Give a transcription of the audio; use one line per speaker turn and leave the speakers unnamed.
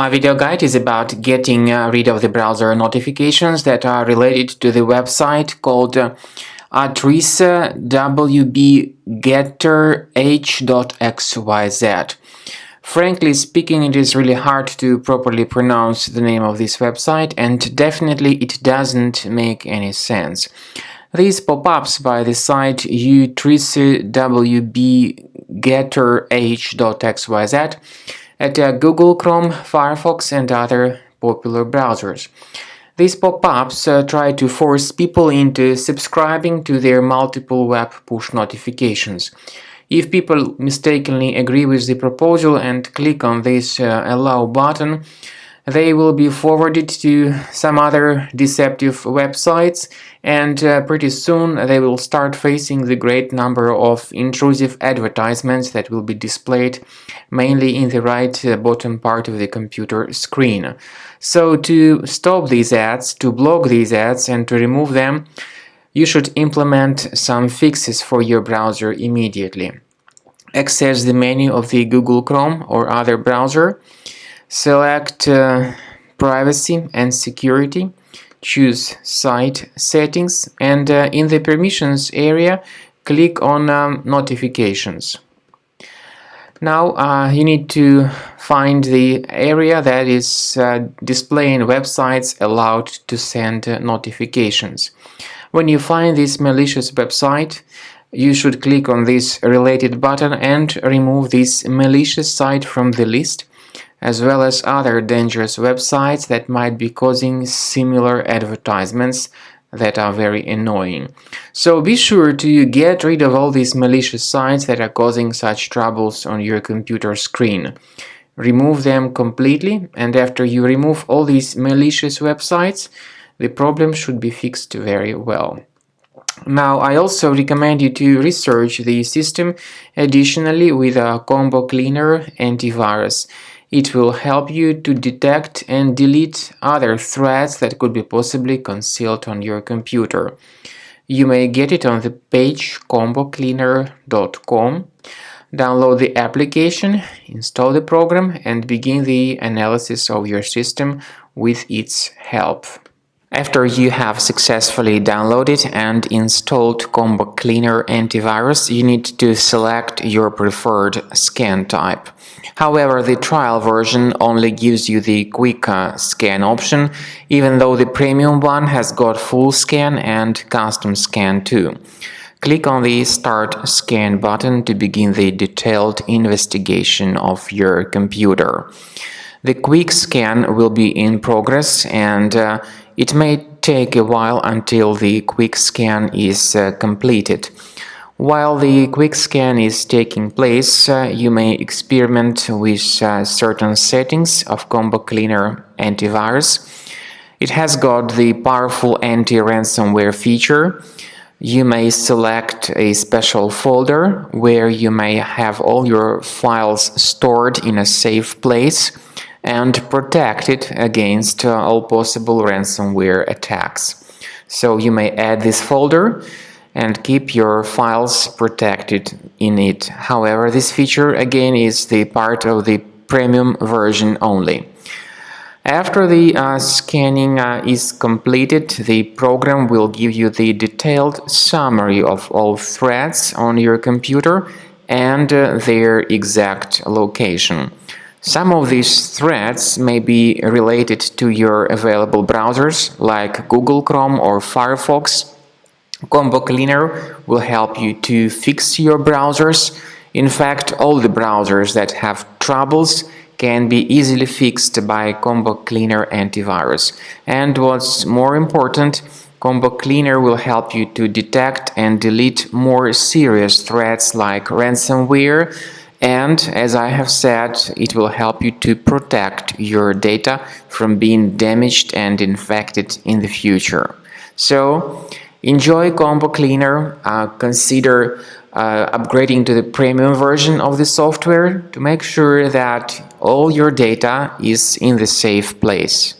My video guide is about getting rid of the browser notifications that are related to the website called Utricewbgaterh.xyz. Frankly speaking, it is really hard to properly pronounce the name of this website, and definitely it doesn't make any sense. These pop-ups by the site Utricewbgaterh.xyz at Google Chrome, Firefox and other popular browsers. These pop-ups try to force people into subscribing to their multiple web push notifications. If people mistakenly agree with the proposal and click on this Allow button, they will be forwarded to some other deceptive websites, and pretty soon they will start facing the great number of intrusive advertisements that will be displayed mainly in the right bottom part of the computer screen. So to stop these ads, to block these ads and to remove them, you should implement some fixes for your browser immediately. Access the menu of the Google Chrome or other browser. Select Privacy and Security, choose Site Settings, and in the Permissions area, click on Notifications. Now you need to find the area that is displaying websites allowed to send notifications. When you find this malicious website, you should click on this related button and remove this malicious site from the list, as well as other dangerous websites that might be causing similar advertisements that are very annoying. So be sure to get rid of all these malicious sites that are causing such troubles on your computer screen. Remove them completely, and after you remove all these malicious websites, the problem should be fixed very well. Now, I also recommend you to research the system additionally with a Combo Cleaner antivirus. It will help you to detect and delete other threats that could be possibly concealed on your computer. You may get it on the page combocleaner.com. Download the application, install the program, and begin the analysis of your system with its help. After you have successfully downloaded and installed Combo Cleaner antivirus, you need to select your preferred scan type. However, the trial version only gives you the quick scan option, even though the premium one has got full scan and custom scan too. Click on the Start Scan button to begin the detailed investigation of your computer. The quick scan will be in progress, and it may take a while until the quick scan is completed. While the quick scan is taking place, you may experiment with certain settings of Combo Cleaner antivirus. It has got the powerful anti-ransomware feature. You may select a special folder where you may have all your files stored in a safe place and protect it against all possible ransomware attacks. So you may add this folder and keep your files protected in it. However, this feature again is the part of the premium version only. After the scanning is completed, the program will give you the detailed summary of all threats on your computer and their exact location. Some of these threats may be related to your available browsers like Google Chrome or Firefox. Combo Cleaner will help you to fix your browsers. In fact, all the browsers that have troubles can be easily fixed by Combo Cleaner antivirus. And what's more important, Combo Cleaner will help you to detect and delete more serious threats like ransomware. And, as I have said, it will help you to protect your data from being damaged and infected in the future. So, enjoy Combo Cleaner. Consider upgrading to the premium version of the software to make sure that all your data is in the safe place.